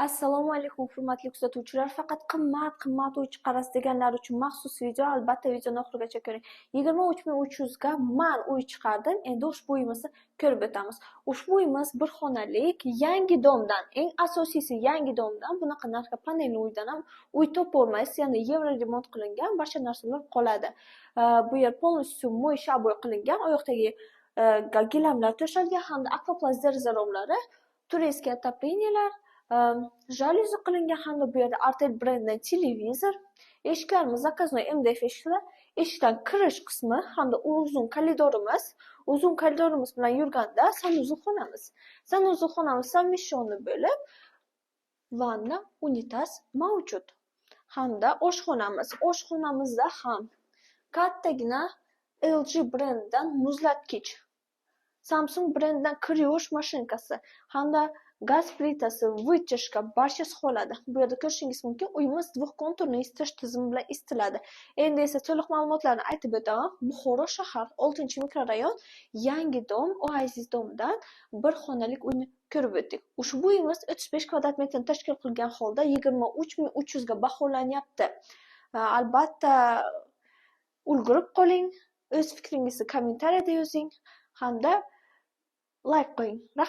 Assalomu alaykum hurmatli kuzatuvchilar. Faqat qimmat uy chiqarasiz deganlar uchun maxsus video. Albatta videoni oxirigacha ko'ring. 23300 ga man uy chiqardim. Endi ushbu uyimizni ko'rib o'tamiz. Ushbu uyimiz bir xonalik, yangi domdan, eng asosiysi yangi domdan, bunaqa narxga panelli uydan ham uy topaolmaysiz. Ya'ni yevro remont qilingan, barcha narsalar qoladi. Bu yer полностью mo'y shaboy qilingan. Oyoqdagi gilamlar to'shalgan hamda akvaplast deraza romlari, turistga отоплениyalar, jaluzi qilingan hamda bu yerda Artel brendining televizor, eshiklarimiz zakaznoy MDF eshiklar, eshikdan kirish qismi hamda uzun koridorimiz bilan yurganda sanuzel xonamiz совмещенный bo'lib, vanna, unitaz mavjud. Hamda oshxonamizda ham kattagina LG brendidan muzlatkich, Samsung brendidan kir yuvish mashinkasi hamda gaz plitasi, vытяжка barchasi qoladi. Bu yerda ko'rishingiz mumkin, uyimiz dvihkonturni isitish tizimi bilan isitiladi. Endi esa to'liq ma'lumotlarni aytib o'taman. Buxoro shahar 6-mikrorayon, yangi dom, Oasis domdan bir xonalik uyni ko'rib o'tdik. Ushbu uyimiz 35 kvadrat metrni tashkil qilgan holda 23300 ga baholanyapti. Albatta ulgurib qoling, o'z fikringizni kommentariyada yozing hamda like qo'ying.